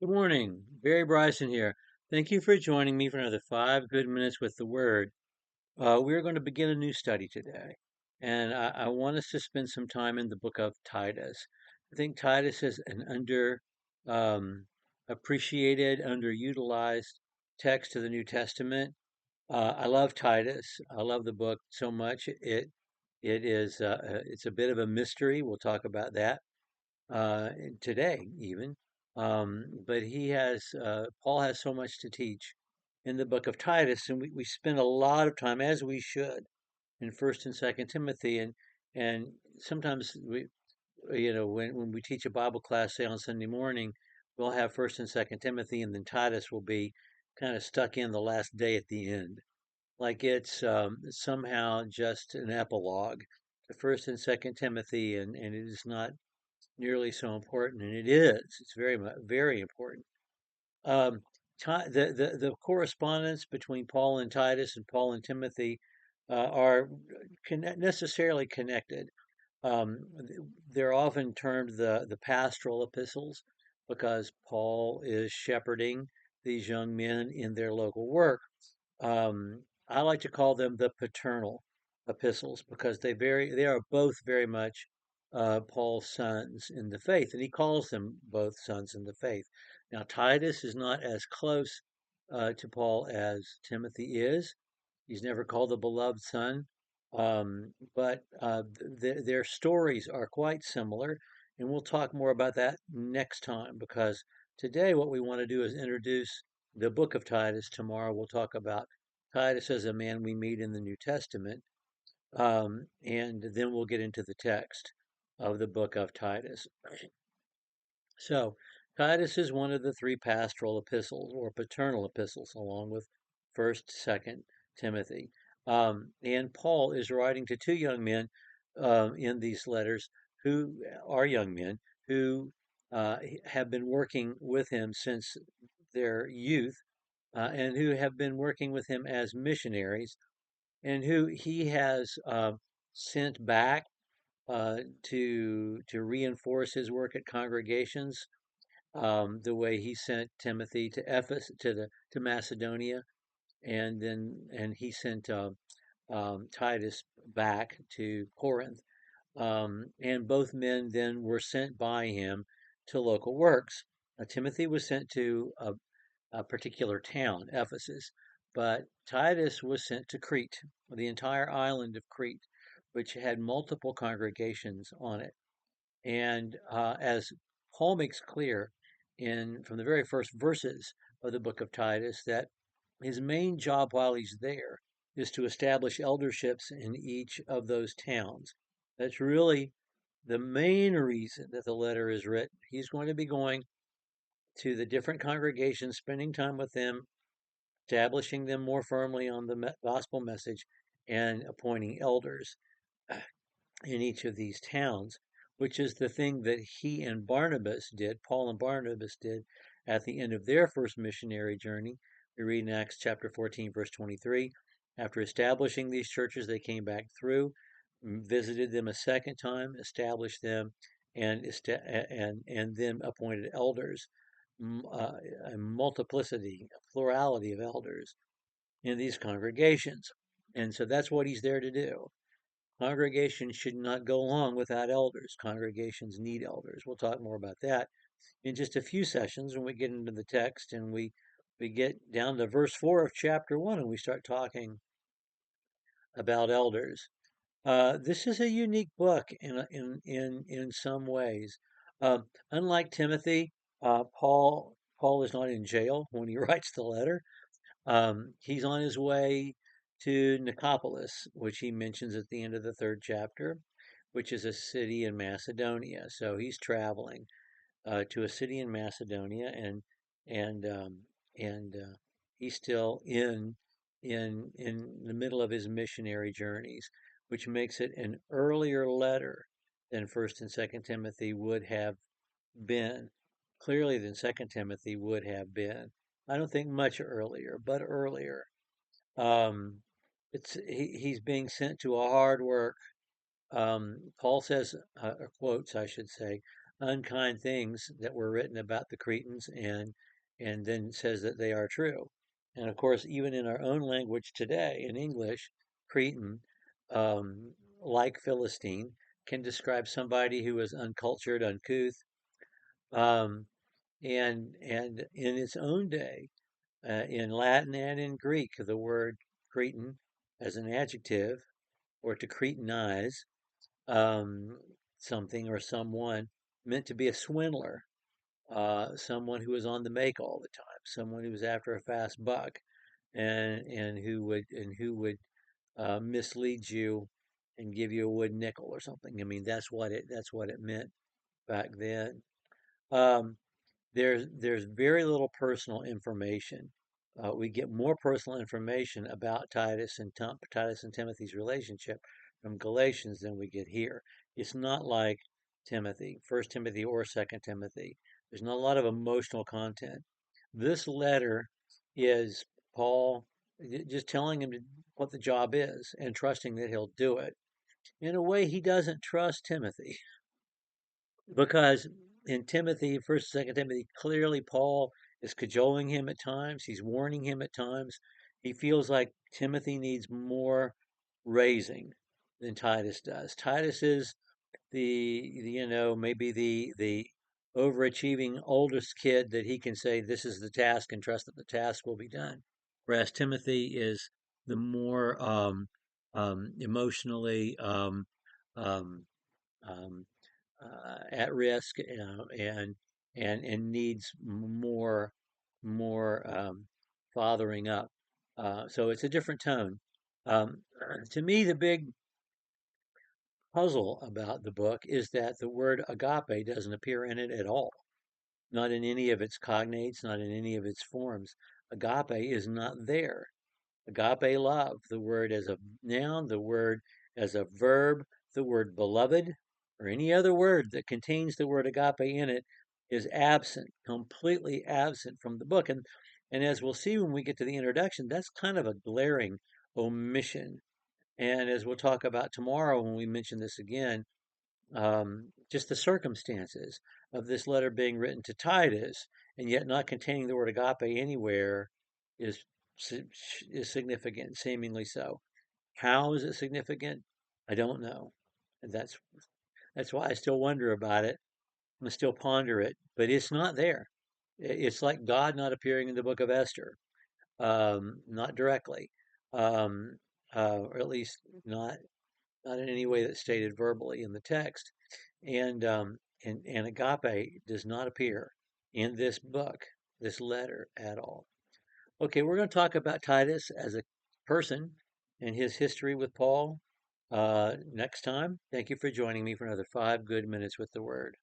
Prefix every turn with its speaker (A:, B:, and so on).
A: Good morning. Barry Bryson here. Thank you for joining me for another 5 good minutes with the Word. We're going to begin a new study today, and I want us to spend some time in the book of Titus. I think Titus is an um, appreciated, underutilized text of the New Testament. I love Titus. I love the book so much. It's a bit of a mystery. We'll talk about that uh, today even. But Paul has so much to teach in the book of Titus, and we spend a lot of time, as we should, in First and Second Timothy, and sometimes when we teach a Bible class, say on Sunday morning, we'll have First and Second Timothy, and then Titus will be kind of stuck in the last day at the end, like it's somehow just an epilogue to First and Second Timothy, and it is not nearly so important, and it is. It's very important. Um, the correspondence between Paul and Titus and Paul and Timothy are necessarily connected. Um, they're often termed the pastoral epistles because Paul is shepherding these young men in their local work. I like to call them the paternal epistles because they are both very much Paul's sons in the faith, and he calls them both sons in the faith. Now, Titus is not as close to Paul as Timothy is. He's never called the beloved son, but their stories are quite similar, and we'll talk more about that next time because today what we want to do is introduce the book of Titus. Tomorrow we'll talk about Titus as a man we meet in the New Testament, and then we'll get into the text of the book of Titus. So, Titus is one of the three pastoral epistles or paternal epistles, along with 1st, 2nd Timothy. And Paul is writing to two young men in these letters who are young men who have been working with him since their youth and who have been working with him as missionaries and who he has sent back to reinforce his work at congregations, the way he sent Timothy to Ephesus to Macedonia, and he sent Titus back to Corinth, and both men then were sent by him to local works. Timothy was sent to a particular town, Ephesus, but Titus was sent to Crete, the entire island of Crete, which had multiple congregations on it. And as Paul makes clear in from the very first verses of the book of Titus, that his main job while he's there is to establish elderships in each of those towns. That's really the main reason that the letter is written. He's going to be going to the different congregations, spending time with them, establishing them more firmly on the gospel message, and appointing elders in each of these towns, which is the thing that he and Barnabas did, Paul and Barnabas did at the end of their first missionary journey. We read in Acts chapter 14, verse 23. After establishing these churches, they came back through, visited them a second time, established them, and then appointed elders, a multiplicity, a plurality of elders in these congregations. And so that's what he's there to do. Congregations should not go long without elders. Congregations need elders. We'll talk more about that in just a few sessions when we get into the text and we get down to verse 4 of chapter 1 and we start talking about elders. This is a unique book in some ways. Unlike Timothy, Paul is not in jail when he writes the letter. He's on his way to Nicopolis, which he mentions at the end of the third chapter, which is a city in Macedonia. So he's traveling to a city in Macedonia, and he's still in the middle of his missionary journeys, which makes it an earlier letter than First and Second Timothy would have been, clearly than Second Timothy would have been. I don't think much earlier, but earlier. Um, he's being sent to a hard work. Paul says, or quotes, I should say, unkind things that were written about the Cretans, and then says that they are true. And of course, even in our own language today, in English, Cretan, like Philistine, can describe somebody who is uncultured, uncouth, um, and in its own day, in Latin and in Greek, the word Cretan as an adjective or to Cretanize um, something or someone meant to be a swindler, someone who was on the make all the time, someone who was after a fast buck, and who would mislead you and give you a wooden nickel or something. I mean, that's what it meant back then. Um, there's very little personal information. We get more personal information about Titus and Timothy's relationship from Galatians than we get here. It's not like Timothy, First Timothy or Second Timothy. There's not a lot of emotional content. This letter is Paul just telling him what the job is and trusting that he'll do it. In a way, he doesn't trust Timothy. Because in Timothy, First, Second Timothy, clearly Paul is cajoling him at times. He's warning him at times. He feels like Timothy needs more raising than Titus does. Titus is maybe the overachieving oldest kid that he can say this is the task and trust that the task will be done. Whereas Timothy is the more emotionally um, um, at risk, and needs more fathering up. So it's a different tone. Um, to me, the big puzzle about the book is that the word agape doesn't appear in it at all. Not in any of its cognates, not in any of its forms. Agape is not there. Agape love, the word as a noun, the word as a verb, the word beloved, or any other word that contains the word agape in it is absent, completely absent from the book. And as we'll see when we get to the introduction, that's kind of a glaring omission. And as we'll talk about tomorrow when we mention this again, just the circumstances of this letter being written to Titus and yet not containing the word agape anywhere is is significant, seemingly so. How is it significant? I don't know. And that's why I still wonder about it. I still ponder it, but it's not there. It's like God not appearing in the book of Esther, not directly, um, or at least not in any way that's stated verbally in the text. And agape does not appear in this book, this letter at all. Okay, we're going to talk about Titus as a person and his history with Paul next time. Thank you for joining me for another 5 good minutes with the Word.